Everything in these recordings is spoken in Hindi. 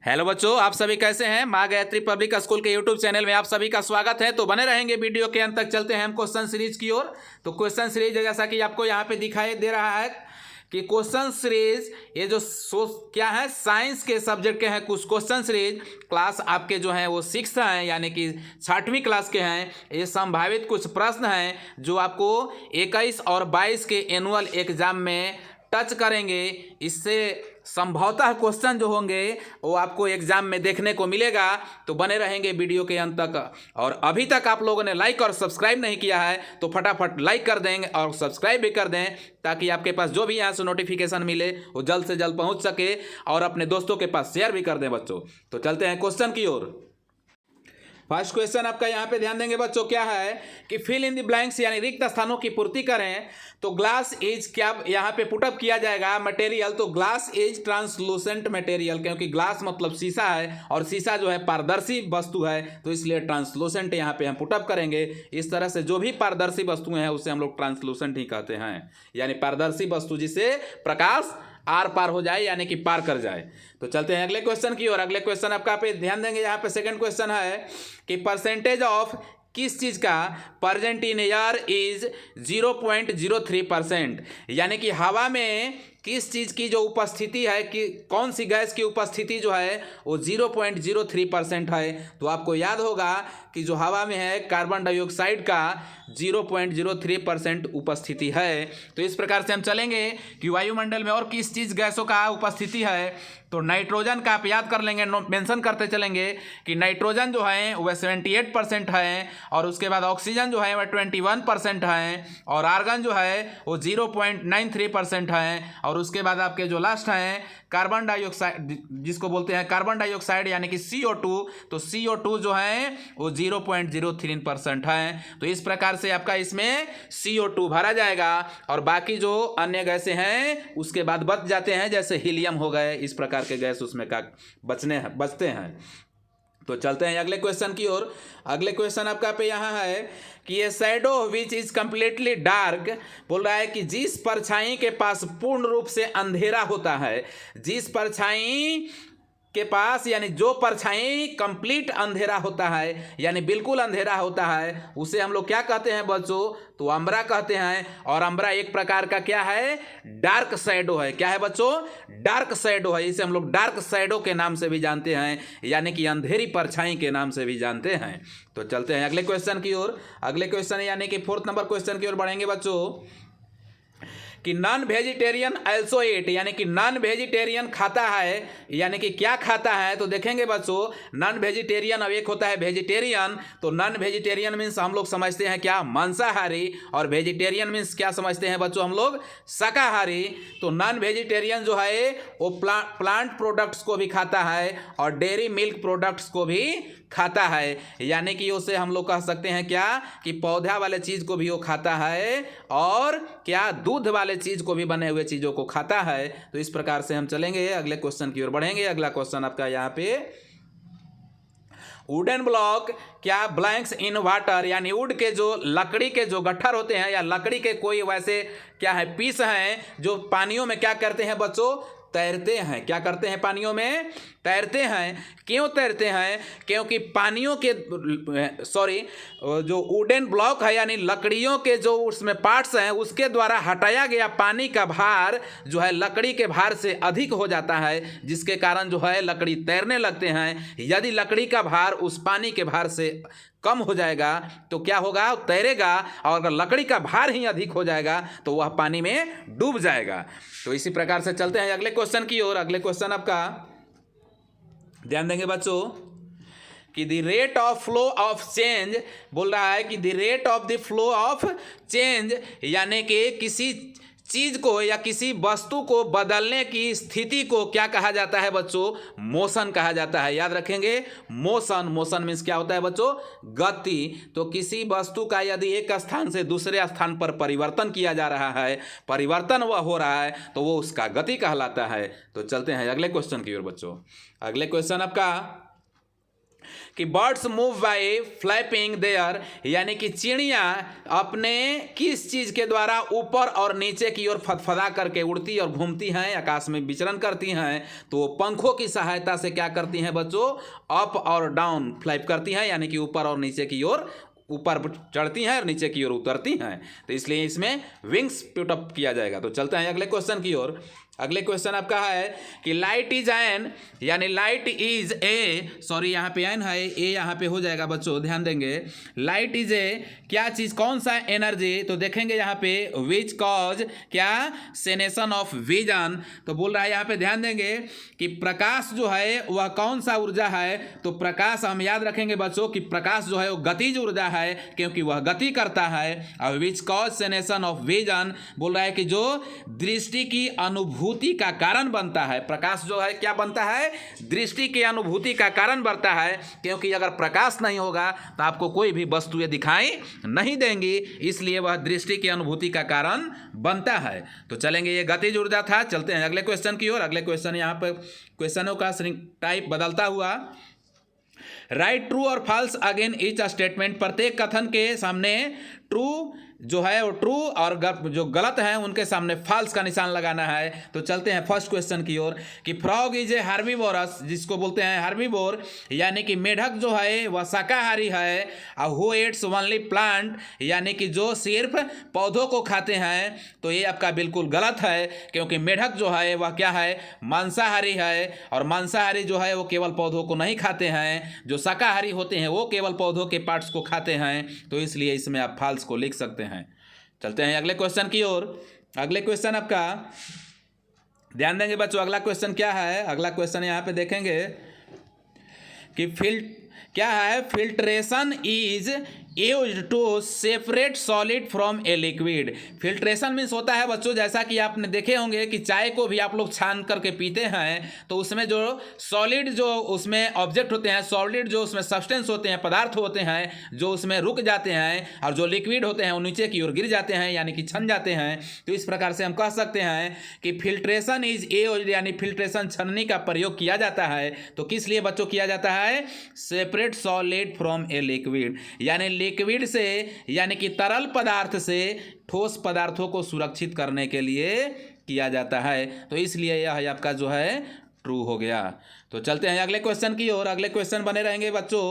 हेलो बच्चों, आप सभी कैसे हैं। माँ गायत्री पब्लिक स्कूल के यूट्यूब चैनल में आप सभी का स्वागत है। तो बने रहेंगे वीडियो के अंत तक। चलते हैं हम क्वेश्चन सीरीज की ओर। तो क्वेश्चन सीरीज जैसा कि आपको यहाँ पे दिखाई दे रहा है कि क्वेश्चन सीरीज ये जो क्या है, साइंस के सब्जेक्ट के हैं कुछ क्वेश्चन सीरीज। क्लास आपके जो हैं वो 6 हैं, यानी कि 6वीं क्लास के हैं। ये संभावित कुछ प्रश्न हैं जो आपको 21 और 22 के एनुअल एग्जाम में टच करेंगे। इससे संभवतः क्वेश्चन जो होंगे वो आपको एग्जाम में देखने को मिलेगा। तो बने रहेंगे वीडियो के अंत तक। और अभी तक आप लोगों ने लाइक और सब्सक्राइब नहीं किया है तो फटाफट लाइक कर देंगे और सब्सक्राइब भी कर दें, ताकि आपके पास जो भी यहाँ से नोटिफिकेशन मिले वो जल्द से जल्द पहुँच सके, और अपने दोस्तों के पास शेयर भी कर दें बच्चों। तो चलते हैं क्वेश्चन की ओर। फर्स्ट क्वेश्चन आपका यहाँ पे ध्यान देंगे बच्चों, क्या है कि फिल इन द ब्लैंक्स यानी रिक्त स्थानों की पूर्ति करें। तो ग्लास इज क्या यहाँ पे पुटअप किया जाएगा मटेरियल। तो ग्लास इज ट्रांसलूसेंट मटेरियल, क्योंकि ग्लास मतलब शीशा है और शीशा जो है पारदर्शी वस्तु है, तो इसलिए ट्रांसलूसेंट यहाँ पे हम पुटअप करेंगे। इस तरह से जो भी पारदर्शी वस्तुएं हैं उसे हम लोग ट्रांसलूसेंट ही कहते हैं, यानी पारदर्शी वस्तु जिसे प्रकाश आर पार हो जाए, यानी कि पार कर जाए। तो चलते हैं अगले क्वेश्चन की ओर। अगले क्वेश्चन आपका पे ध्यान देंगे, यहाँ पे सेकंड क्वेश्चन है कि परसेंटेज ऑफ किस चीज़ का प्रेजेंट इन एयर इज 0.03%, यानी कि हवा में किस चीज़ की जो उपस्थिति है, कि कौन सी गैस की उपस्थिति जो है वो 0.03% है। तो आपको याद होगा कि जो हवा में है कार्बन डाइऑक्साइड का 0.03% उपस्थिति है। तो इस प्रकार से हम चलेंगे कि वायुमंडल में और किस चीज़ गैसों का उपस्थिति है। तो नाइट्रोजन का आप याद कर लेंगे, मेंशन करते चलेंगे कि नाइट्रोजन जो है वह 78% है, और उसके बाद ऑक्सीजन जो है वह 21% है, और आर्गन जो है वो 0.93% है, और उसके बाद आपके जो लास्ट हैं कार्बन डाइऑक्साइड, जिसको बोलते हैं कार्बन डाइऑक्साइड यानी कि CO2। तो CO2 जो है वो 0.03% है। तो इस प्रकार से आपका इसमें CO2 भरा जाएगा, और बाकी जो अन्य गैसें हैं उसके बाद बच जाते हैं, जैसे हीलियम हो गए, इस प्रकार के गैस उसमें का बचते हैं। तो चलते हैं अगले क्वेश्चन की ओर। अगले क्वेश्चन आपका पे यहाँ है कि ये shadow which is completely dark, बोल रहा है कि जिस परछाई के पास पूर्ण रूप से अंधेरा होता है, जिस परछाई के पास यानी जो परछाई कंप्लीट अंधेरा होता है, यानी बिल्कुल अंधेरा होता है, उसे हम लोग क्या कहते हैं बच्चों, तो अम्बरा कहते हैं। और अम्बरा एक प्रकार का क्या है, डार्क शैडो है। क्या है बच्चों, डार्क शैडो है। इसे हम लोग डार्क शैडो के नाम से भी जानते हैं, यानी कि अंधेरी परछाई के नाम से भी जानते हैं। तो चलते हैं अगले क्वेश्चन की ओर। अगले क्वेश्चन यानी कि 4th नंबर क्वेश्चन की ओर बढ़ेंगे बच्चों, कि नॉन वेजिटेरियन अल्सो ईट, यानी कि नॉन वेजिटेरियन खाता है, यानी कि क्या खाता है। तो देखेंगे बच्चों, नॉन वेजिटेरियन अब एक होता है वेजिटेरियन। तो नॉन वेजिटेरियन मीन्स हम लोग समझते हैं क्या, मांसाहारी, और वेजिटेरियन मीन्स क्या समझते हैं बच्चों हम लोग, शाकाहारी। तो नॉन वेजिटेरियन जो है वो प्लांट प्रोडक्ट्स को भी खाता है और डेयरी मिल्क प्रोडक्ट्स को भी खाता है, यानी कि उसे हम लोग कह सकते हैं क्या, कि पौधा वाले चीज़ को भी वो खाता है, और क्या दूध वाले चीज़ को भी, बने हुए चीज़ों को खाता है। तो इस प्रकार से हम चलेंगे अगले क्वेश्चन की ओर बढ़ेंगे। अगला क्वेश्चन आपका यहाँ पे, वुडन ब्लॉक क्या ब्लैंक्स इन वाटर, यानी वुड के जो लकड़ी के जो गट्ठर होते हैं, या लकड़ी के कोई वैसे क्या है पीस हैं जो पानियों में क्या करते हैं बच्चों, तैरते हैं। क्या करते हैं, पानियों में तैरते हैं। क्यों तैरते हैं, क्योंकि पानियों के जो वुडन ब्लॉक है यानी लकड़ियों के जो उसमें पार्ट्स हैं उसके द्वारा हटाया गया पानी का भार जो है लकड़ी के भार से अधिक हो जाता है, जिसके कारण जो है लकड़ी तैरने लगते हैं। यदि लकड़ी का भार उस पानी के भार से कम हो जाएगा तो क्या होगा, तैरेगा, और अगर लकड़ी का भार ही अधिक हो जाएगा तो वह पानी में डूब जाएगा। तो इसी प्रकार से चलते हैं अगले क्वेश्चन की ओर। अगले क्वेश्चन आपका ध्यान देंगे बच्चों, कि the rate of flow of change, बोल रहा है कि the rate of the flow of change, यानी कि किसी चीज को या किसी वस्तु को बदलने की स्थिति को क्या कहा जाता है बच्चों, मोशन कहा जाता है। याद रखेंगे, मोशन मीन्स क्या होता है बच्चों, गति। तो किसी वस्तु का यदि एक स्थान से दूसरे स्थान पर परिवर्तन किया जा रहा है, परिवर्तन वह हो रहा है, तो वो उसका गति कहलाता है। तो चलते हैं अगले क्वेश्चन की ओर बच्चों। अगले क्वेश्चन आपका कि birds move by flapping their, यानी कि चिड़िया अपने किस चीज के द्वारा ऊपर और नीचे की ओर फदफदा करके उड़ती और घूमती हैं, आकाश में विचरण करती हैं। तो वो पंखों की सहायता से क्या करती हैं बच्चों, अप और डाउन फ्लैप करती हैं, यानी कि ऊपर और नीचे की ओर, ऊपर चढ़ती हैं और नीचे की ओर उतरती हैं। तो इसलिए इसमें विंग्स पुटअप किया जाएगा। तो चलते हैं अगले क्वेश्चन की ओर। अगले क्वेश्चन आपका है कि लाइट इज एन, यानी लाइट इज ए, सॉरी यहाँ पे एन है, ए यहाँ पे हो जाएगा बच्चों, ध्यान देंगे। लाइट इज ए क्या चीज, कौन सा एनर्जी, तो देखेंगे यहाँ पे विच कॉज क्या, सेनेशन ऑफ विजन। तो बोल रहा है यहाँ पे ध्यान देंगे कि प्रकाश जो है वह कौन सा ऊर्जा है। तो प्रकाश हम याद रखेंगे बच्चों कि प्रकाश जो है वो गतिज ऊर्जा है, क्योंकि वह गति करता है। और विच कॉज सेनेशन ऑफ विजन बोल रहा है कि जो दृष्टि की अनुभूति का कारण बनता है। प्रकाश जो है क्या बनता है, दृष्टि की अनुभूति का कारण बनता है, क्योंकि अगर प्रकाश नहीं होगा तो आपको कोई भी वस्तुएं दिखाई नहीं देंगी, इसलिए वह दृष्टि की अनुभूति का कारण बनता है। तो चलेंगे, ये गतिज ऊर्जा था। चलते हैं अगले क्वेश्चन की ओर। अगले क्वेश्चन यहाँ पर क्वेश्चनों का टाइप बदलता हुआ, राइट ट्रू और फॉल्स अगेन ईच स्टेटमेंट, प्रत्येक कथन के सामने ट्रू जो है वो ट्रू और जो गलत है उनके सामने फॉल्स का निशान लगाना है। तो चलते हैं फर्स्ट क्वेश्चन की ओर कि फ्रॉग इज ए हार्बीवोरस, जिसको बोलते हैं हार्बीवोर, यानी कि मेढक जो है वह शाकाहारी है। और हु एट्स ओनली प्लांट, यानी कि जो सिर्फ पौधों को खाते हैं। तो ये आपका बिल्कुल गलत है, क्योंकि मेढक जो है वह क्या है, मांसाहारी है। और मांसाहारी जो है वो केवल पौधों को नहीं खाते हैं, जो शाकाहारी होते हैं वो केवल पौधों के पार्ट्स को खाते हैं। तो इसलिए इसमें आप फॉल्स को लिख सकते हैं। चलते हैं अगले क्वेश्चन की ओर। अगले क्वेश्चन आपका ध्यान देंगे बच्चों, अगला क्वेश्चन क्या है। अगला क्वेश्चन यहाँ पे देखेंगे कि क्या है, filtration is used to separate solid from a liquid. Filtration means होता है बच्चों, जैसा कि आपने देखे होंगे कि चाय को भी आप लोग छान करके पीते हैं, तो उसमें जो सॉलिड जो उसमें ऑब्जेक्ट होते हैं, सॉलिड जो उसमें सब्सटेंस होते हैं, पदार्थ होते हैं, जो उसमें रुक जाते हैं, और जो लिक्विड होते हैं वो नीचे की ओर गिर जाते हैं, यानी कि छन जाते हैं। तो इस प्रकार से हम कह सकते हैं कि फिल्ट्रेशन इज यूज्ड, यानी फिल्ट्रेशन छननी का प्रयोग किया जाता है। तो किस लिए बच्चों किया जाता है, separate solid from a liquid, यानी लिक्विड से, यानी कि तरल पदार्थ से ठोस पदार्थों को सुरक्षित करने के लिए किया जाता है। तो इसलिए यह आपका जो है ट्रू हो गया। तो चलते हैं अगले क्वेश्चन की ओर। अगले क्वेश्चन बने रहेंगे बच्चों,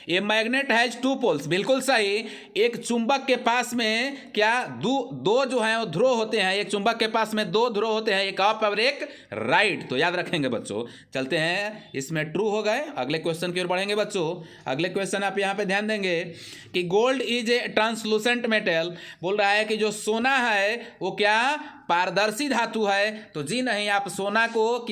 a magnet has two poles, बिल्कुल सही। एक चुंबक के पास में क्या दो जो है वो ध्रुव होते हैं। एक चुंबक के पास में दो ध्रुव होते हैं, एक अप और एक राइट। तो याद रखेंगे बच्चों। चलते हैं, इसमें ट्रू हो गए। अगले क्वेश्चन की ओर बढ़ेंगे बच्चों। अगले क्वेश्चन आप यहाँ पे ध्यान देंगे कि gold is a translucent metal, बोल रहा है कि जो सोना है वो क्या पारदर्शी धातु है। तो जी नहीं, आप सोना को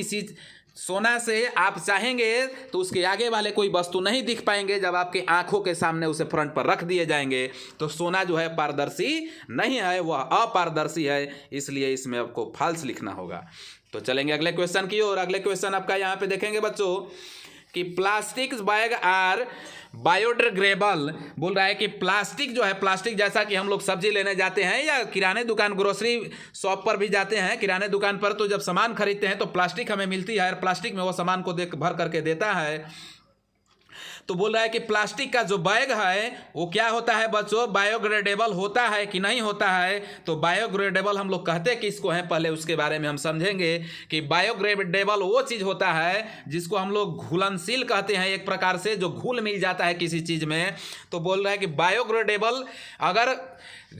सोना से आप चाहेंगे तो उसके आगे वाले कोई वस्तु नहीं दिख पाएंगे, जब आपके आंखों के सामने उसे फ्रंट पर रख दिए जाएंगे। तो सोना जो है पारदर्शी नहीं है, वह अपारदर्शी है, इसलिए इसमें आपको फॉल्स लिखना होगा। तो चलेंगे अगले क्वेश्चन की ओर। अगले क्वेश्चन आपका यहाँ पे देखेंगे बच्चों कि प्लास्टिक बैग आर बायोडिग्रेडेबल, बोल रहा है कि प्लास्टिक जो है, प्लास्टिक जैसा कि हम लोग सब्जी लेने जाते हैं या किराने दुकान ग्रोसरी शॉप पर भी जाते हैं, किराने दुकान पर तो जब सामान खरीदते हैं तो प्लास्टिक हमें मिलती है और प्लास्टिक में वो सामान को भर करके देता है। तो बोल रहा है कि प्लास्टिक का जो बैग है वो क्या होता है बच्चों, बायोग्रेडेबल होता है कि नहीं होता है। तो बायोग्रेडेबल हम लोग कहते किसको हैं, पहले उसके बारे में हम समझेंगे कि बायोग्रेडेबल वो चीज़ होता है जिसको हम लोग घुलनशील कहते हैं, एक प्रकार से जो घुल मिल जाता है किसी चीज़ में। तो बोल रहा है कि बायोग्रेडेबल अगर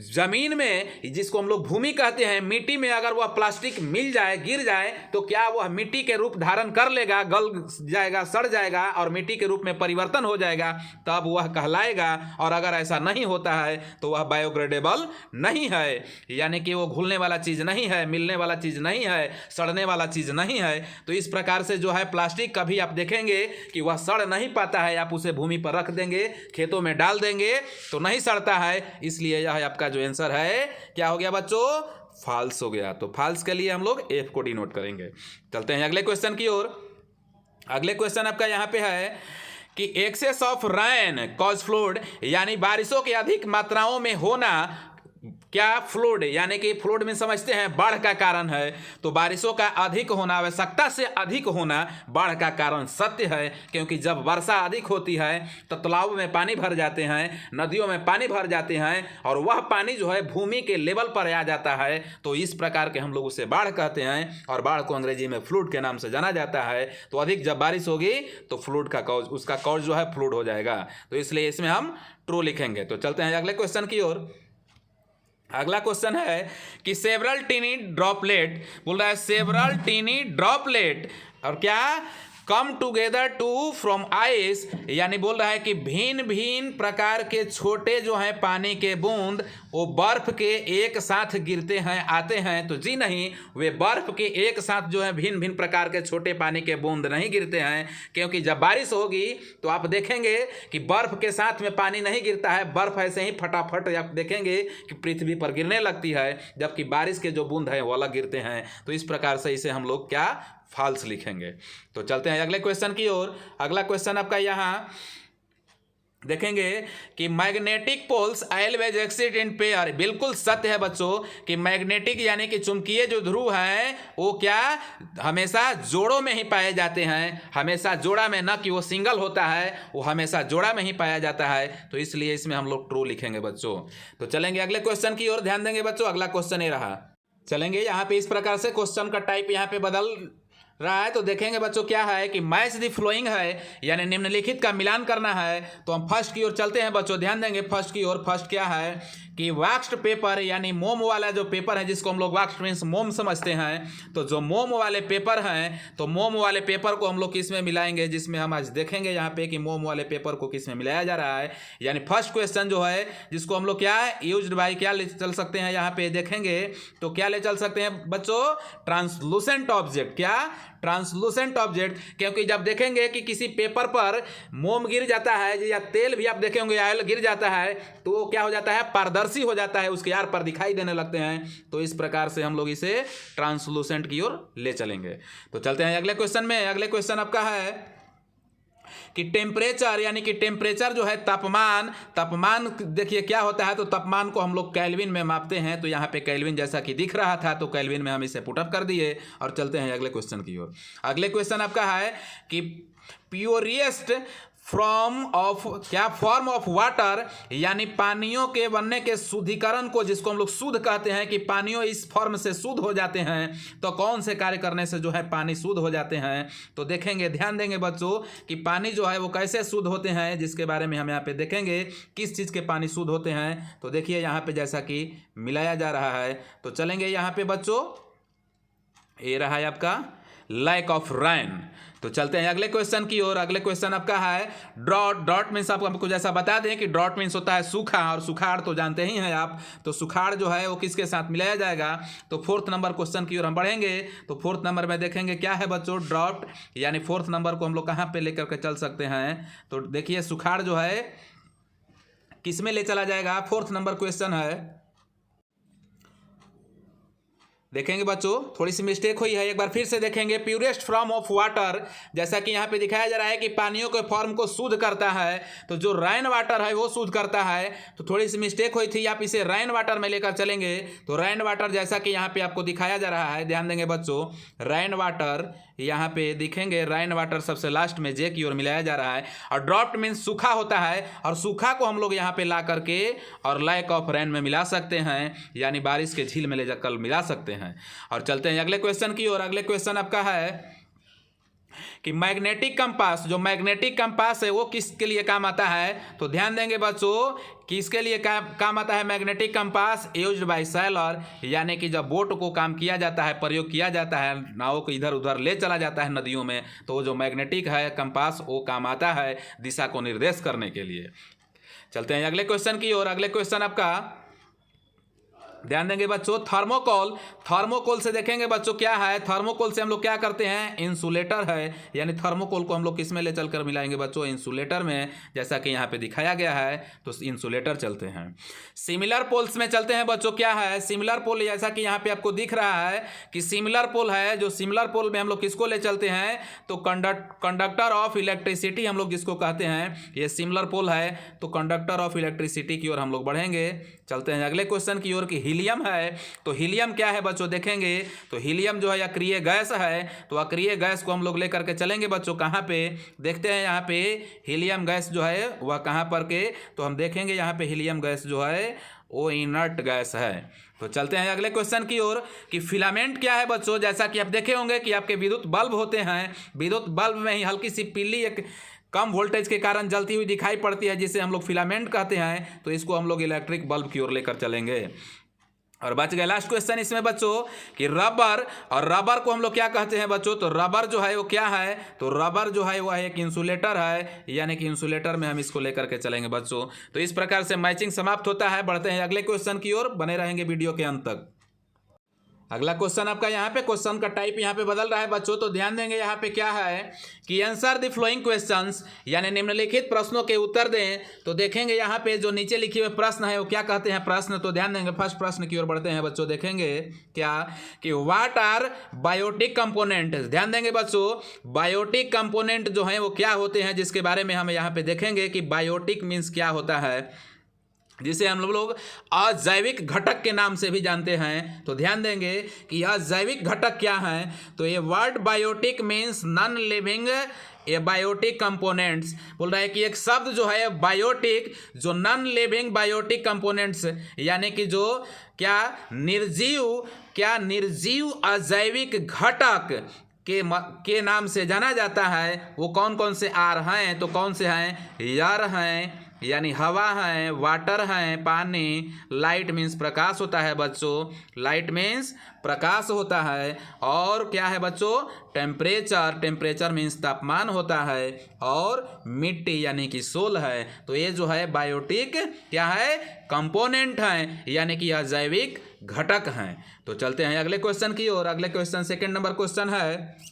जमीन में, जिसको हम लोग भूमि कहते हैं, मिट्टी में अगर वह प्लास्टिक मिल जाए, गिर जाए, तो क्या वह मिट्टी के रूप धारण कर लेगा, गल जाएगा, सड़ जाएगा और मिट्टी के रूप में परिवर्तन हो जाएगा, तब वह कहलाएगा। और अगर ऐसा नहीं होता है तो वह बायोग्रेडेबल नहीं है, यानी कि वो घुलने वाला चीज़ नहीं है, मिलने वाला चीज़ नहीं है, सड़ने वाला चीज़ नहीं है। तो इस प्रकार से जो है प्लास्टिक कभी आप देखेंगे कि वह सड़ नहीं पाता है, आप उसे भूमि पर रख देंगे, खेतों में डाल देंगे तो नहीं सड़ता है। इसलिए यह आपका जो आंसर है क्या हो गया बच्चों, फॉल्स हो गया। तो फॉल्स के लिए हम लोग एफ को डिनोट करेंगे। चलते हैं अगले क्वेश्चन की ओर। अगले क्वेश्चन आपका यहाँ पे है कि excess of rain cause flood, यानी बारिशों की अधिक मात्राओं में होना क्या फ्लूड, यानी कि फ्लूड में समझते हैं बाढ़ का कारण है। तो बारिशों का अधिक होना, आवश्यकता से अधिक होना बाढ़ का कारण सत्य है, क्योंकि जब वर्षा अधिक होती है तो तालाबों में पानी भर जाते हैं, नदियों में पानी भर जाते हैं, और वह पानी जो है भूमि के लेवल पर आ जाता है। तो इस प्रकार के हम लोग उसे बाढ़ कहते हैं, और बाढ़ को अंग्रेजी में फ्लूड के नाम से जाना जाता है। तो अधिक जब बारिश होगी तो फ्लूड का कॉज, उसका कॉज जो है फ्लूड हो जाएगा। तो इसलिए इसमें हम ट्रू लिखेंगे। तो चलते हैं अगले क्वेश्चन की ओर। अगला क्वेश्चन है कि सेवरल टीनी ड्रॉपलेट, बोल रहा है सेवरल टीनी ड्रॉपलेट, और क्या come together to form ice, यानी बोल रहा है कि भिन्न भिन्न प्रकार के छोटे जो हैं पानी के बूंद वो बर्फ के एक साथ गिरते हैं, आते हैं। तो जी नहीं, वे बर्फ के एक साथ जो है भिन्न भिन्न प्रकार के छोटे पानी के बूंद नहीं गिरते हैं, क्योंकि जब बारिश होगी तो आप देखेंगे कि बर्फ के साथ में पानी नहीं गिरता है, बर्फ ऐसे ही फटाफट आप देखेंगे कि पृथ्वी पर गिरने लगती है, जबकि बारिश के जो बूंद हैं वो अलग गिरते हैं। तो इस प्रकार से इसे हम लोग क्या फॉल्स लिखेंगे। तो चलते हैं अगले क्वेश्चन की ओर। अगला क्वेश्चन आपका यहाँ देखेंगे कि magnetic poles always exist in pair. बिल्कुल सत्य है बच्चों कि मैग्नेटिक यानी कि चुंबकीय जो ध्रुव हैं वो क्या हमेशा जोड़ों में ही पाए जाते हैं, हमेशा जोड़ा में, न कि वो सिंगल होता है, वो हमेशा जोड़ा में ही पाया जाता है। तो इसलिए इसमें हम लोग ट्रू लिखेंगे बच्चों। तो चलेंगे अगले क्वेश्चन की ओर, ध्यान देंगे बच्चों। अगला क्वेश्चन ये रहा, चलेंगे यहाँ पे इस प्रकार से क्वेश्चन का टाइप यहाँ पे बदल रहा है। तो देखेंगे बच्चों क्या है कि मैच द फ्लोइंग है, यानी निम्नलिखित का मिलान करना है। तो हम फर्स्ट की ओर चलते हैं बच्चों, ध्यान देंगे फर्स्ट की ओर। फर्स्ट क्या है कि वैक्स्ड पेपर, यानी मोम वाला जो पेपर है, जिसको हम लोग वैक्स्ड मीन्स मोम समझते हैं। तो जो मोम वाले पेपर हैं, तो मोम वाले पेपर को हम लोग किस में मिलाएंगे, जिसमें हम आज देखेंगे यहाँ पे कि मोम वाले पेपर को किस में मिलाया जा रहा है। यानी फर्स्ट क्वेश्चन जो है जिसको हम लोग क्या यूज्ड बाय क्या ले चल सकते हैं यहाँ पे देखेंगे, तो क्या ले चल सकते हैं बच्चों, ट्रांसलूसेंट ऑब्जेक्ट। क्या ट्रांसलूसेंट ऑब्जेक्ट, क्योंकि जब देखेंगे कि किसी पेपर पर मोम गिर जाता है या तेल भी आप देखेंगे ऑयल गिर जाता है, तो वो क्या हो जाता है, पारदर्शी हो जाता है, उसके यार पर दिखाई देने लगते हैं। तो इस प्रकार से हम लोग इसे ट्रांसलूसेंट की ओर ले चलेंगे। तो चलते हैं अगले क्वेश्चन में। अगले क्वेश्चन आपका है कि टेम्परेचर, यानी कि टेम्परेचर जो है तापमान, तापमान देखिए क्या होता है, तो तापमान को हम लोग केल्विन में मापते हैं। तो यहाँ पे केल्विन जैसा कि दिख रहा था, तो केल्विन में हम इसे पुटअप कर दिए और चलते हैं अगले क्वेश्चन की ओर। अगले क्वेश्चन आपका है कि प्योरिएस्ट फॉर्म ऑफ वाटर, यानी पानियों के बनने के शुद्धिकरण को, जिसको हम लोग शुद्ध कहते हैं कि पानियों इस फॉर्म से शुद्ध हो जाते हैं। तो कौन से कार्य करने से जो है पानी शुद्ध हो जाते हैं, तो देखेंगे, ध्यान देंगे बच्चों कि पानी जो है वो कैसे शुद्ध होते हैं, जिसके बारे में हम यहाँ पे देखेंगे किस चीज़ के पानी शुद्ध होते हैं। तो देखिए यहाँ पे जैसा कि मिलाया जा रहा है। तो चलेंगे यहाँ पे बच्चों, ये रहा है आपका लैक ऑफ रेन। तो चलते हैं अगले क्वेश्चन की ओर। अगले क्वेश्चन आपका है ड्रॉट। ड्रॉट मीन्स आपको जैसा बता दें कि ड्रॉट मीन्स होता है सूखा, और सुखाड़ तो जानते ही हैं आप। तो सुखाड़ जो है वो किसके साथ मिलाया जाएगा। तो फोर्थ नंबर क्वेश्चन की ओर हम बढ़ेंगे। तो फोर्थ नंबर में देखेंगे क्या है बच्चों, ड्रॉट, यानी फोर्थ नंबर को हम लोग कहाँ पे लेकर के चल सकते हैं। तो देखिए सुखाड़ जो है किस में ले चला जाएगा, फोर्थ नंबर क्वेश्चन है। देखेंगे बच्चों थोड़ी सी मिस्टेक हुई है, एक बार फिर से देखेंगे। प्यूरेस्ट फॉर्म ऑफ वाटर, जैसा कि यहाँ पे दिखाया जा रहा है कि पानियों के फॉर्म को शुद्ध करता है, तो जो रेन वाटर है वो शुद्ध करता है। तो थोड़ी सी मिस्टेक हुई थी, आप इसे रेन वाटर में लेकर चलेंगे। तो रेन वाटर जैसा कि यहाँ पे आपको दिखाया जा रहा है, ध्यान देंगे बच्चों, रेन वाटर यहाँ पे दिखेंगे, रेन वाटर सबसे लास्ट में जे की ओर मिलाया जा रहा है। और ड्रॉप्ट मीन्स सूखा होता है, और सूखा को हम लोग यहाँ पे ला करके और लैक ऑफ रेन में मिला सकते हैं, यानी बारिश के झील में ले जाकर मिला सकते हैं। और चलते हैं अगले क्वेश्चन की ओर। अगले क्वेश्चन आपका है कि मैग्नेटिक कंपास, जो मैग्नेटिक कंपास है वो किसके लिए काम आता है। तो ध्यान देंगे बच्चों किसके लिए काम आता है magnetic compass, used by Saylor, यानी कि जब बोट को काम किया जाता है, प्रयोग किया जाता है, नावों को इधर उधर ले चला जाता है नदियों में, तो वो जो मैग्नेटिक है कंपास वो काम आता है दिशा को निर्देश करने के लिए। चलते हैं अगले क्वेश्चन की ओर। अगले क्वेश्चन आपका ध्यान देंगे बच्चों, थर्मोकोल, थर्मोकोल से देखेंगे बच्चों क्या है, थर्मोकोल से हम लोग क्या करते हैं, इंसुलेटर है, यानी थर्मोकोल को हम लोग किस में ले चलकर मिलाएंगे बच्चों, इंसुलेटर में, जैसा कि यहाँ पे दिखाया गया है, तो इंसुलेटर चलते हैं। सिमिलर पोल्स में चलते हैं बच्चों, क्या है सिमिलर पोल, जैसा कि यहाँ पे आपको दिख रहा है कि सिमिलर पोल है, जो सिमिलर पोल में हम लोग किसको ले चलते हैं, तो कंडक्टर ऑफ इलेक्ट्रिसिटी हम लोग जिसको कहते हैं, ये सिमिलर पोल है, तो कंडक्टर ऑफ इलेक्ट्रिसिटी की ओर हम लोग बढ़ेंगे। चलते हैं अगले क्वेश्चन की ओर कि हीलियम है, तो हीलियम क्या है बच्चों, देखेंगे तो हीलियम जो है अक्रिय गैस है, तो अक्रिय गैस को हम लोग लेकर के चलेंगे बच्चों, कहाँ पे देखते हैं, यहाँ पे हीलियम गैस जो है वह कहाँ पर के, तो हम देखेंगे यहाँ पे हीलियम गैस जो है वो इनर्ट गैस है। तो चलते हैं अगले क्वेश्चन की ओर कि फिलामेंट क्या है बच्चों, जैसा कि आप देखे होंगे कि आपके विद्युत बल्ब होते हैं, विद्युत बल्ब में ही हल्की सी पीली एक कम वोल्टेज के कारण जलती हुई दिखाई पड़ती है, जिसे हम लोग फिलामेंट कहते हैं, तो इसको हम लोग इलेक्ट्रिक बल्ब की ओर लेकर चलेंगे। और बच गया लास्ट क्वेश्चन इसमें बच्चों कि रबर, और रबर को हम लोग क्या कहते हैं बच्चों, तो रबर जो है वो क्या है, तो रबर जो है वो एक इंसुलेटर है, यानी कि इंसुलेटर में हम इसको लेकर के चलेंगे बच्चों। तो इस प्रकार से मैचिंग समाप्त होता है। बढ़ते हैं अगले क्वेश्चन की ओर, बने रहेंगे वीडियो के अंत तक। अगला क्वेश्चन आपका यहाँ पे, क्वेश्चन का टाइप यहाँ पे बदल रहा है बच्चों, तो ध्यान देंगे यहाँ पे क्या है कि आंसर द फ्लोइंग क्वेश्चंस, यानी निम्नलिखित प्रश्नों के उत्तर दें। तो देखेंगे यहाँ पे जो नीचे लिखे हुए प्रश्न है वो क्या कहते हैं प्रश्न, तो ध्यान देंगे फर्स्ट प्रश्न की ओर बढ़ते हैं बच्चों। देखेंगे क्या कि व्हाट आर बायोटिक कंपोनेंट, ध्यान देंगे बच्चों बायोटिक कंपोनेंट जो है वो क्या होते हैं, जिसके बारे में हम यहाँ पे देखेंगे कि बायोटिक मीन्स क्या होता है, जिसे हम लोग अजैविक घटक के नाम से भी जानते हैं। तो ध्यान देंगे कि अजैविक घटक क्या है, तो ये word biotic means non living ये बायोटिक कंपोनेंट्स, बोल रहा है कि एक शब्द जो है बायोटिक, जो नॉन लिविंग बायोटिक कंपोनेंट्स, यानी कि जो क्या निर्जीव अजैविक घटक के नाम से जाना जाता है, वो कौन कौन से आर हैं, तो कौन से हैं, एयर हैं यानी हवा है, वाटर है पानी, लाइट मीन्स प्रकाश होता है बच्चों, लाइट मीन्स प्रकाश होता है, और क्या है बच्चों टेम्परेचर मीन्स तापमान होता है, और मिट्टी यानी कि सोल है। तो ये जो है बायोटिक क्या है कंपोनेंट हैं, यानी कि अजैविक घटक हैं। तो चलते हैं अगले क्वेश्चन की ओर। अगले क्वेश्चन सेकंड नंबर क्वेश्चन है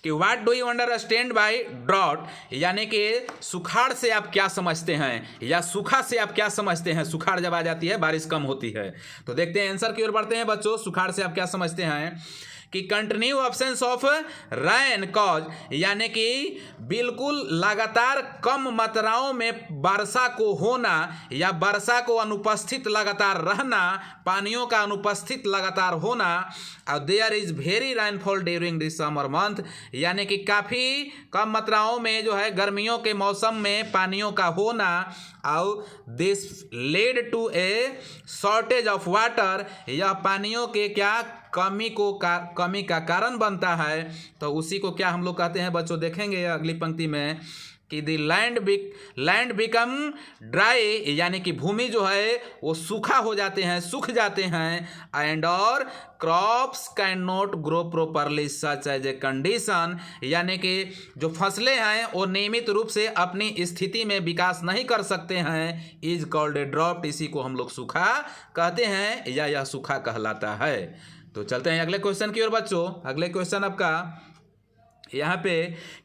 कि what do you understand by drought, यानी कि सुखाड़ से आप क्या समझते हैं, या सूखा से आप क्या समझते हैं, सुखाड़ जब आ जाती है बारिश कम होती है। तो देखते हैं आंसर की ओर बढ़ते हैं बच्चों। सुखाड़ से आप क्या समझते हैं कि continue absence of rain cause, यानी कि बिल्कुल लगातार कम मात्राओं में वर्षा को होना, या वर्षा को अनुपस्थित लगातार रहना, पानियों का अनुपस्थित लगातार होना। और there is very rainfall during this summer month, यानी कि काफ़ी कम मात्राओं में जो है गर्मियों के मौसम में पानियों का होना, और this led to a shortage of water, यह पानियों के क्या कमी का कारण बनता है। तो उसी को क्या हम लोग कहते हैं बच्चों, देखेंगे अगली पंक्ति में कि द लैंड बिकम ड्राई, यानी कि भूमि जो है वो सूखा हो जाते हैं, सूख जाते हैं, एंड और crops can not grow properly such as a condition, यानी कि जो फसलें हैं वो नियमित रूप से अपनी स्थिति में विकास नहीं कर सकते हैं, इज कॉल्ड ए ड्रॉप्ट, इसी को हम लोग सूखा कहते हैं, या यह सूखा कहलाता है। तो चलते हैं अगले क्वेश्चन की ओर बच्चों। अगले क्वेश्चन आपका यहाँ पे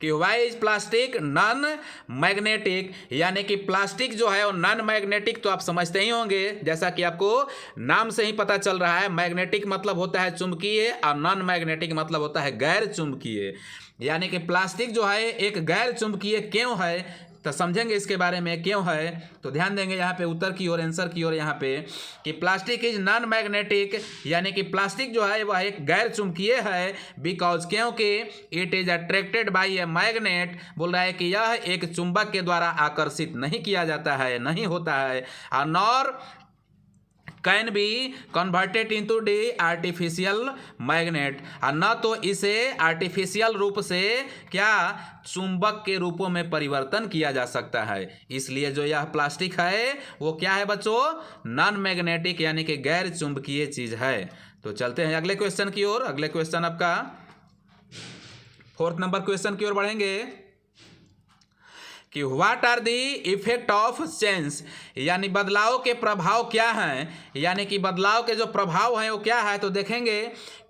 कि why is plastic non magnetic, यानी कि प्लास्टिक जो है वो नॉन मैग्नेटिक, तो आप समझते ही होंगे, जैसा कि आपको नाम से ही पता चल रहा है, मैग्नेटिक मतलब होता है चुंबकीय और नॉन मैग्नेटिक मतलब होता है गैर चुंबकीय। यानी कि प्लास्टिक जो है एक गैर चुंबकीय क्यों है, तो समझेंगे इसके बारे में क्यों है। तो ध्यान देंगे यहाँ पे उत्तर की ओर, आंसर की ओर यहाँ पे कि प्लास्टिक इज नॉन मैग्नेटिक, यानी कि प्लास्टिक जो है वह एक गैर चुंबकीय है, बिकॉज क्योंकि it is attracted by a magnet, बोल रहा है कि यह एक चुंबक के द्वारा आकर्षित नहीं किया जाता है, नहीं होता है, और nor can be converted into the artificial magnet, और न तो इसे आर्टिफिशियल रूप से क्या चुंबक के रूपों में परिवर्तन किया जा सकता है। इसलिए जो यह प्लास्टिक है वो क्या है बच्चों, नॉन मैग्नेटिक, यानी कि गैर चुंबकीय चीज है। तो चलते हैं अगले क्वेश्चन की ओर। अगले क्वेश्चन आपका फोर्थ नंबर क्वेश्चन की ओर बढ़ेंगे कि what are the effect of change, यानी बदलाव के प्रभाव क्या हैं, यानी कि बदलाव के जो प्रभाव हैं वो क्या है। तो देखेंगे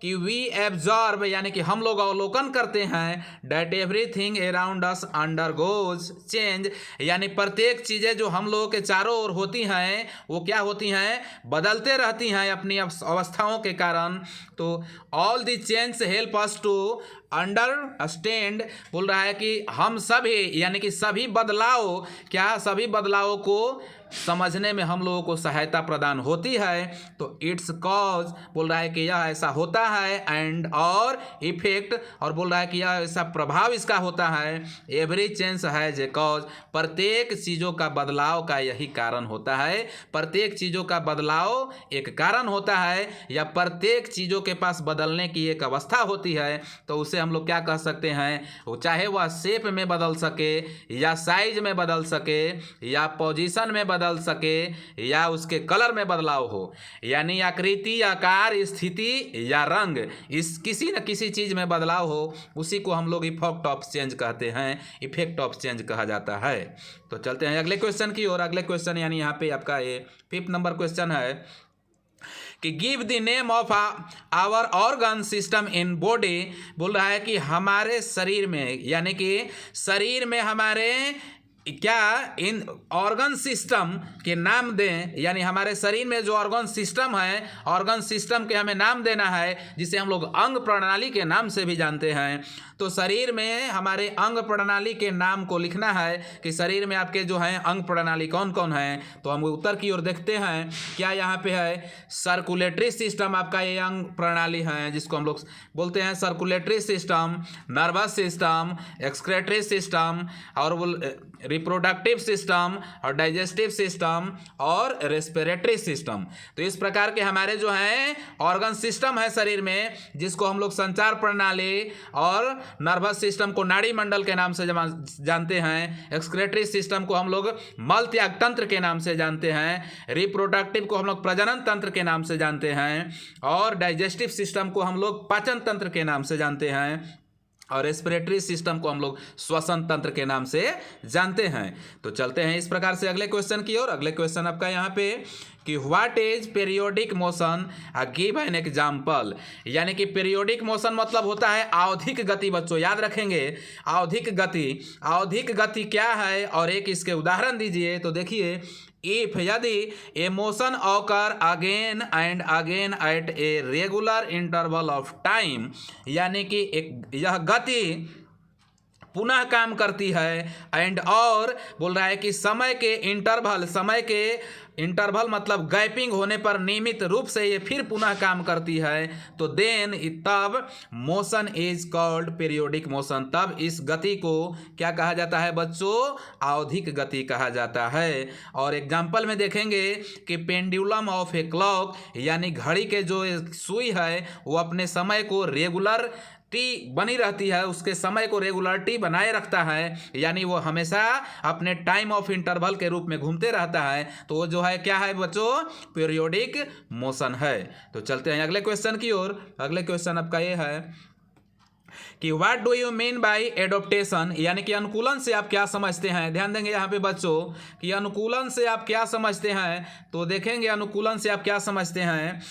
कि वी एब्जॉर्ब, यानी कि हम लोग अवलोकन करते हैं, that everything around us undergoes change, यानी प्रत्येक चीज़ें जो हम लोगों के चारों ओर होती हैं वो क्या होती हैं, बदलते रहती हैं अपनी अवस्थाओं के कारण। तो all the change help us to understand, बोल रहा है कि हम सभी, यानी कि सभी बदलाव, क्या सभी बदलावों को समझने में हम लोगों को सहायता प्रदान होती है। तो इट्स कॉज, बोल रहा है कि यह ऐसा होता है, एंड और इफेक्ट, और बोल रहा है कि यह ऐसा प्रभाव इसका होता है। Every change has a cause, प्रत्येक चीज़ों का बदलाव का यही कारण होता है। प्रत्येक चीज़ों का बदलाव एक कारण होता है, या प्रत्येक चीज़ों के पास बदलने की एक अवस्था होती है। तो उसे हम लोग क्या कह सकते हैं, वो चाहे वह शेप में बदल सके, या साइज में बदल सके, या पोजीशन में बदल सके, या उसके कलर में बदलाव हो, यानी आकृति, आकार, स्थिति या रंग, इस किसी न किसी चीज में बदलाव हो, उसी को हम लोग इफेक्ट ऑफ चेंज कहते हैं, इफेक्ट ऑफ चेंज कहा जाता है। तो चलते हैं अगले क्वेश्चन की ओर। अगले क्वेश्चन यानी यहाँ पे आपका ये 5th नंबर क्वेश्चन है कि give the name of our organ system in body, बोल रहा है कि हमारे शरीर में, यानी कि शरीर में हमारे क्या इन ऑर्गन सिस्टम के नाम दें, यानी हमारे शरीर में जो ऑर्गन सिस्टम है, ऑर्गन सिस्टम के हमें नाम देना है, जिसे हम लोग अंग प्रणाली के नाम से भी जानते हैं। तो शरीर में हमारे अंग प्रणाली के नाम को लिखना है कि शरीर में आपके जो हैं अंग प्रणाली कौन कौन हैं। तो हम उत्तर की ओर देखते हैं, क्या यहाँ पे है, सर्कुलेटरी सिस्टम आपका ये अंग प्रणाली है, जिसको हम लोग बोलते हैं circulatory system, nervous system, excretory system, और रिप्रोडक्टिव सिस्टम, और डाइजेस्टिव सिस्टम, और रेस्पिरेटरी सिस्टम। तो इस प्रकार के हमारे जो हैं ऑर्गन सिस्टम है शरीर में, जिसको हम लोग संचार प्रणाली और नर्वस सिस्टम को नाड़ी मंडल के नाम से जानते हैं, एक्सक्रेटरी सिस्टम को हम लोग मल त्याग तंत्र के नाम से जानते हैं, रिप्रोडक्टिव को हम लोग प्रजनन तंत्र के नाम से जानते हैं, और डाइजेस्टिव सिस्टम को हम लोग पाचन तंत्र के नाम से जानते हैं, और रेस्पिरेटरी सिस्टम को हम लोग श्वसन तंत्र के नाम से जानते हैं। तो चलते हैं इस प्रकार से अगले क्वेश्चन की ओर। अगले क्वेश्चन आपका यहाँ पे कि what is periodic motion, give an example, यानी कि पीरियोडिक मोशन मतलब होता है आवधिक गति। बच्चों याद रखेंगे आवधिक गति, आवधिक गति क्या है, और एक इसके उदाहरण दीजिए। तो देखिए, इफ, यदि a motion occur again and again at a regular interval of time, यानी कि एक यह गति पुनः काम करती है, एंड और बोल रहा है कि समय के इंटरवल मतलब गैपिंग होने पर नियमित रूप से ये फिर पुनः काम करती है, तो देन तब motion is called periodic motion, तब इस गति को क्या कहा जाता है बच्चों, आवधिक गति कहा जाता है। और एग्जाम्पल में देखेंगे कि पेंडुलम ऑफ ए क्लॉक, यानी घड़ी के जो सुई है वो अपने समय को रेगुलर बनी रहती है, उसके समय को रेगुलरिटी बनाए रखता है, यानी वो हमेशा अपने टाइम ऑफ इंटरवल के रूप में घूमते रहता है। तो वो जो है क्या है बच्चों, पीरियोडिक मोशन है। तो चलते हैं अगले क्वेश्चन की ओर। अगले क्वेश्चन आपका ये है कि what do you mean by adaptation, यानी कि अनुकूलन से आप क्या समझते हैं। ध्यान देंगे यहाँ पे बच्चों कि अनुकूलन से आप क्या समझते हैं। तो देखेंगे अनुकूलन से आप क्या समझते हैं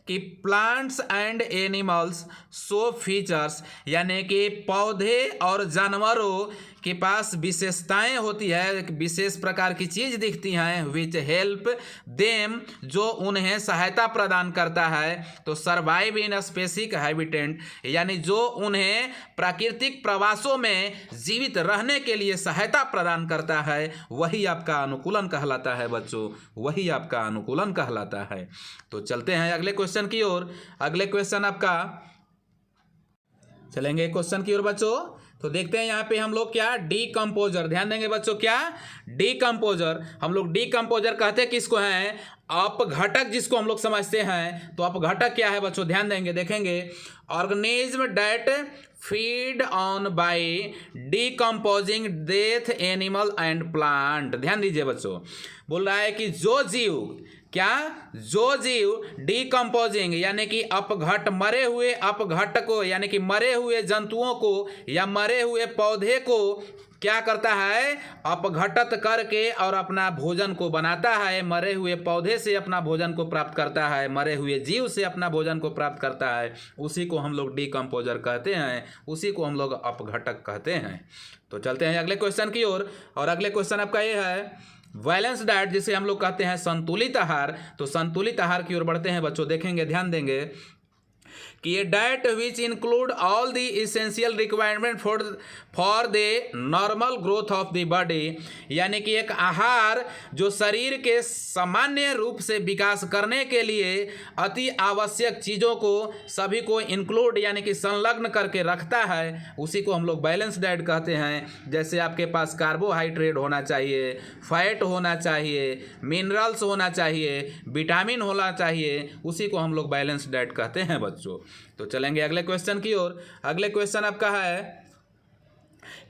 कि plants and animals show features, यानी कि पौधे और जानवरों के पास विशेषताएं होती है, एक विशेष प्रकार की चीज दिखती हैं, विच हेल्प देम, जो उन्हें सहायता प्रदान करता है। तो सर्वाइव इन स्पेसिफिक हैबिटेट, यानी जो उन्हें प्राकृतिक प्रवासों में जीवित रहने के लिए सहायता प्रदान करता है, वही आपका अनुकूलन कहलाता है बच्चों, वही आपका अनुकूलन कहलाता है। तो चलते हैं अगले क्वेश्चन की ओर। अगले क्वेश्चन आपका, चलेंगे क्वेश्चन की ओर बच्चों। तो देखते हैं यहाँ पे हम लोग क्या, डीकम्पोजर। ध्यान देंगे बच्चों, क्या डीकम्पोजर, हम लोग डीकम्पोजर कहते किसको हैं, अपघटक जिसको हम लोग समझते हैं। तो अपघटक क्या है बच्चों, ध्यान देंगे, देखेंगे organism that feed on by decomposing dead animal and plant. ध्यान दीजिए बच्चों, बोल रहा है कि जो जीव, क्या, जो जीव डीकम्पोजिंग यानी कि अपघट, मरे हुए अपघट को, यानी कि मरे हुए जंतुओं को या मरे हुए पौधे को क्या करता है, अपघटत करके और अपना भोजन को बनाता है। मरे हुए पौधे से अपना भोजन को प्राप्त करता है, मरे हुए जीव से अपना भोजन को प्राप्त करता है, उसी को हम लोग डिकम्पोजर कहते हैं, उसी को हम लोग अपघटक कहते हैं। तो चलते हैं अगले क्वेश्चन की ओर। और अगले क्वेश्चन आपका ये है बैलेंस डाइट, जिसे हम लोग कहते हैं संतुलित आहार। तो संतुलित आहार की ओर बढ़ते हैं बच्चों। देखेंगे, ध्यान देंगे कि ये diet which include all the essential requirement for the normal growth of the body, यानी कि एक आहार जो शरीर के सामान्य रूप से विकास करने के लिए अति आवश्यक चीज़ों को सभी को इंक्लूड यानी कि संलग्न करके रखता है, उसी को हम लोग बैलेंस डाइट कहते हैं। जैसे आपके पास कार्बोहाइड्रेट होना चाहिए, फैट होना चाहिए, मिनरल्स होना चाहिए, विटामिन होना चाहिए, उसी को हम लोग बैलेंस डाइट कहते हैं बच्चों। तो चलेंगे अगले क्वेश्चन की ओर। अगले क्वेश्चन आपका है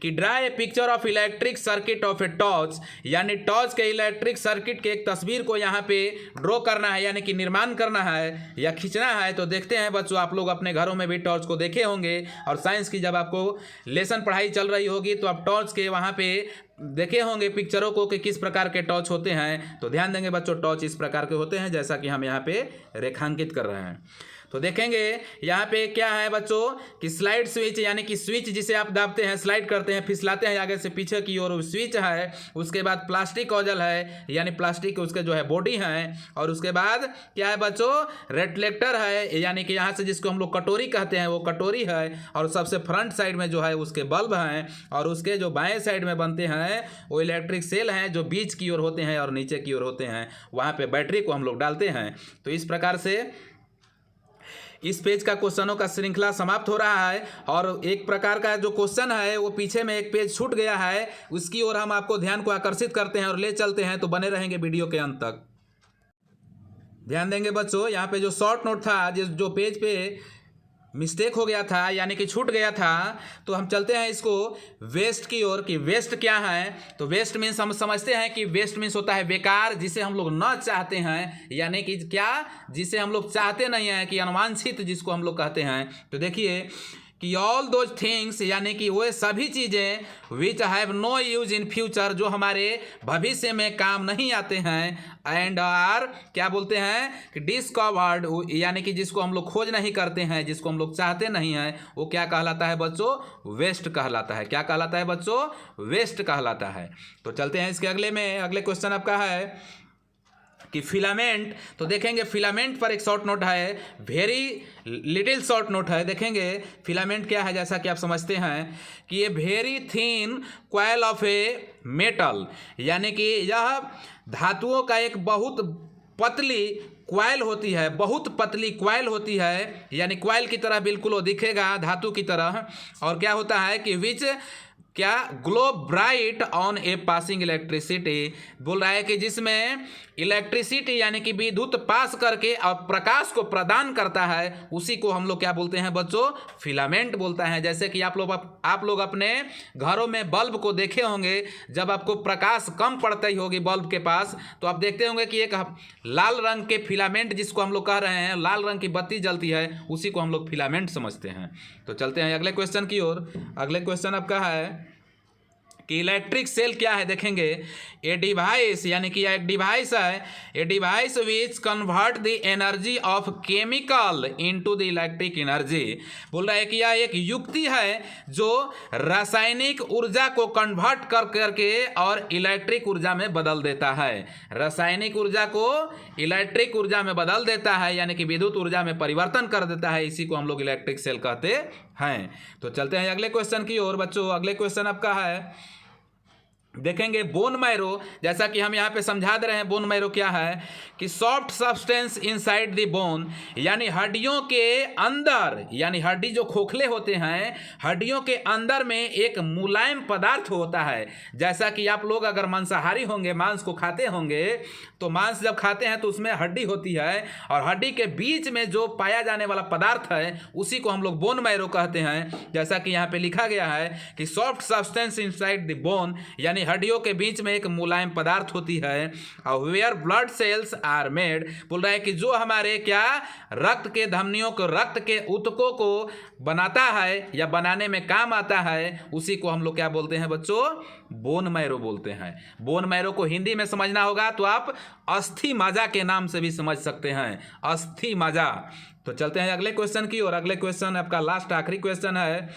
कि draw a picture of electric circuit of a torch, यानी टॉर्च के इलेक्ट्रिक सर्किट के एक तस्वीर को यहाँ पे ड्रॉ करना है, यानी कि निर्माण करना है या खींचना है। तो देखते हैं बच्चों, आप लोग अपने घरों में भी टॉर्च को देखे होंगे और साइंस की जब आपको लेसन पढ़ाई चल रही होगी तो आप टॉर्च के वहाँ पे देखे होंगे पिक्चरों को कि किस प्रकार के टॉर्च होते हैं। तो ध्यान देंगे बच्चों, टॉर्च इस प्रकार के होते हैं जैसा कि हम यहाँ पे रेखांकित कर रहे हैं। तो देखेंगे यहाँ पे क्या है बच्चों कि स्लाइड स्विच, यानी कि स्विच जिसे आप दाबते हैं, स्लाइड करते हैं, फिसलाते हैं आगे से पीछे की ओर, स्विच है। उसके बाद प्लास्टिक ऑजल है, यानी प्लास्टिक के उसके जो है बॉडी है। और उसके बाद क्या है बच्चों, रिफ्लेक्टर है, यानी कि यहाँ से जिसको हम लोग कटोरी कहते हैं वो कटोरी है। और सबसे फ्रंट साइड में जो है उसके बल्ब हैं, और उसके जो बाएं साइड में बनते हैं वो इलेक्ट्रिक सेल हैं जो बीच की ओर होते हैं और नीचे की ओर होते हैं, वहाँ पे बैटरी को हम लोग डालते हैं। तो इस प्रकार से इस पेज का क्वेश्चनों का श्रृंखला समाप्त हो रहा है। और एक प्रकार का जो क्वेश्चन है वो पीछे में एक पेज छूट गया है, उसकी ओर हम आपको ध्यान को आकर्षित करते हैं और ले चलते हैं। तो बने रहेंगे वीडियो के अंत तक। ध्यान देंगे बच्चों, यहाँ पे जो शॉर्ट नोट था, जो पेज पे मिस्टेक हो गया था यानी कि छूट गया था, तो हम चलते हैं इसको वेस्ट की ओर कि वेस्ट क्या है। तो वेस्ट मीन्स हम समझते हैं कि वेस्ट मीन्स होता है बेकार, जिसे हम लोग न चाहते हैं, यानी कि क्या, जिसे हम लोग चाहते नहीं हैं, कि अनुवांछित जिसको हम लोग कहते हैं। तो देखिए कि ऑल दोज थिंग्स, यानी कि वो सभी चीज़ें which have no use in future, जो हमारे भविष्य में काम नहीं आते हैं, एंड आर क्या बोलते हैं कि डिस्कवर्ड, यानी कि जिसको हम लोग खोज नहीं करते हैं, जिसको हम लोग चाहते नहीं हैं, वो क्या कहलाता है बच्चों, वेस्ट कहलाता है। क्या कहलाता है बच्चों, वेस्ट कहलाता है। तो चलते हैं इसके अगले में। अगले क्वेश्चन आपका है कि फिलामेंट। तो देखेंगे फिलामेंट पर एक शॉर्ट नोट है, वेरी लिटिल शॉर्ट नोट है। देखेंगे फिलामेंट क्या है, जैसा कि आप समझते हैं कि ये very thin coil of a metal, यानी कि यह धातुओं का एक बहुत पतली क्वाइल होती है, बहुत पतली क्वाइल होती है, यानी क्वाइल की तरह बिल्कुल वो दिखेगा, धातु की तरह। और क्या होता है कि विच क्या, glow bright on a passing electricity, बोल रहा है कि जिसमें इलेक्ट्रिसिटी यानी कि विद्युत पास करके और प्रकाश को प्रदान करता है, उसी को हम लोग क्या बोलते हैं बच्चों, फिलामेंट बोलता है। जैसे कि आप लोग अपने घरों में बल्ब को देखे होंगे, जब आपको प्रकाश कम पड़ती होगी बल्ब के पास, तो आप देखते होंगे कि एक लाल रंग के फिलामेंट, जिसको हम लोग कह रहे हैं लाल रंग की बत्ती जलती है, उसी को हम लोग फिलामेंट समझते हैं। तो चलते हैं अगले क्वेश्चन की ओर। अगले क्वेश्चन आपका है कि इलेक्ट्रिक सेल क्या है। देखेंगे ए डिवाइस, यानी कि एक डिवाइस है, a device which convert the energy of chemical into the electric energy. बोल रहा है कि यह एक युक्ति है जो रासायनिक ऊर्जा को कन्वर्ट कर करके और इलेक्ट्रिक ऊर्जा में बदल देता है। रासायनिक ऊर्जा को इलेक्ट्रिक ऊर्जा में बदल देता है, यानी कि विद्युत ऊर्जा में परिवर्तन कर देता है, इसी को हम लोग इलेक्ट्रिक सेल कहते हैं। तो चलते हैं अगले क्वेश्चन की ओर बच्चों। अगले क्वेश्चन आपका है, देखेंगे बोन मैरो। जैसा कि हम यहाँ पे समझा दे रहे हैं, बोन मैरो क्या है कि soft substance inside the bone, यानी हड्डियों के अंदर, यानी हड्डी जो खोखले होते हैं, हड्डियों के अंदर में एक मुलायम पदार्थ होता है। जैसा कि आप लोग अगर मांसाहारी होंगे, मांस को खाते होंगे, तो मांस जब खाते हैं तो उसमें हड्डी होती है, और हड्डी के बीच में जो पाया जाने वाला पदार्थ है उसी को हम लोग बोन मैरो कहते हैं। जैसा कि यहाँ पे लिखा गया है कि soft substance inside the bone, यानी हड्डियों के बीच में एक मुलायम पदार्थ होती है। और where blood cells are made, बोल रहा है कि जो हमारे क्या रक्त के धमनियों को, रक्त के ऊतकों को बनाता है या बनाने में काम आता है, उसी को हम लोग क्या बोलते हैं बच्चों? बोन मैरो बोलते हैं। बोन मैरो को हिंदी में समझना होगा तो आप अस्थि मज्जा के नाम से भी समझ सकते हैं, अस्थि मज्जा। तो चलते हैं अगले क्वेश्चन की और। अगले क्वेश्चन आपका लास्ट आखिरी क्वेश्चन है,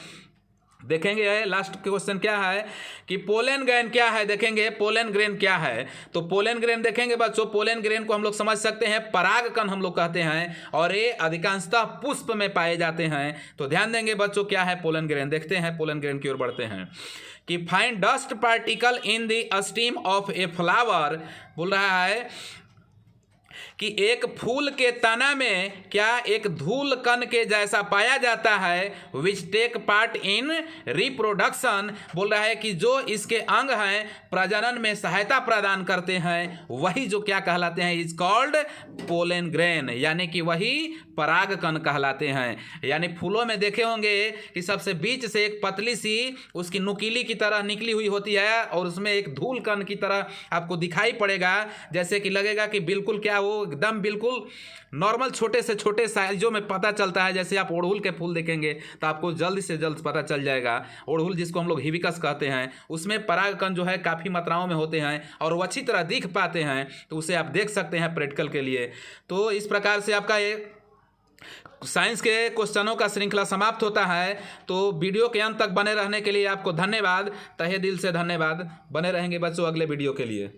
देखेंगे लास्ट क्वेश्चन क्या है कि पोलन ग्रेन क्या है। देखेंगे पोलन ग्रेन क्या है। तो पोलन ग्रेन देखेंगे बच्चों, पोलन ग्रेन को हम लोग समझ सकते हैं परागकण हम लोग कहते हैं, और ये अधिकांशतः पुष्प में पाए जाते हैं। तो ध्यान देंगे बच्चों क्या है पोलन ग्रेन। देखते हैं पोलन ग्रेन की ओर बढ़ते हैं कि find dust particle in the steam of a flower, बोल रहा है कि एक फूल के तना में क्या एक धूल कण के जैसा पाया जाता है, which take part in reproduction, बोल रहा है कि जो इसके अंग हैं प्रजनन में सहायता प्रदान करते हैं, वही जो क्या कहलाते हैं, इज कॉल्ड पोलन ग्रेन, यानी कि वही परागकण कहलाते हैं। यानी फूलों में देखे होंगे कि सबसे बीच से एक पतली सी उसकी नुकीली की तरह निकली हुई होती है और उसमें एक धूल कण की तरह आपको दिखाई पड़ेगा, जैसे कि लगेगा कि बिल्कुल क्या वो एकदम बिल्कुल नॉर्मल छोटे से छोटे साइजों में पता चलता है। जैसे आप ओड़हुल के फूल देखेंगे तो आपको जल्द से जल्द पता चल जाएगा। ओड़हुल जिसको हम लोग हिबिस्कस कहते हैं, उसमें परागकण जो है काफ़ी मात्राओं में होते हैं और वो अच्छी तरह दिख पाते हैं, तो उसे आप देख सकते हैं प्रैक्टिकल के लिए। तो इस प्रकार से आपका ये साइंस के क्वेश्चनों का श्रृंखला समाप्त होता है। तो वीडियो के अंत तक बने रहने के लिए आपको धन्यवाद, तहे दिल से धन्यवाद। बने रहेंगे बच्चों अगले वीडियो के लिए।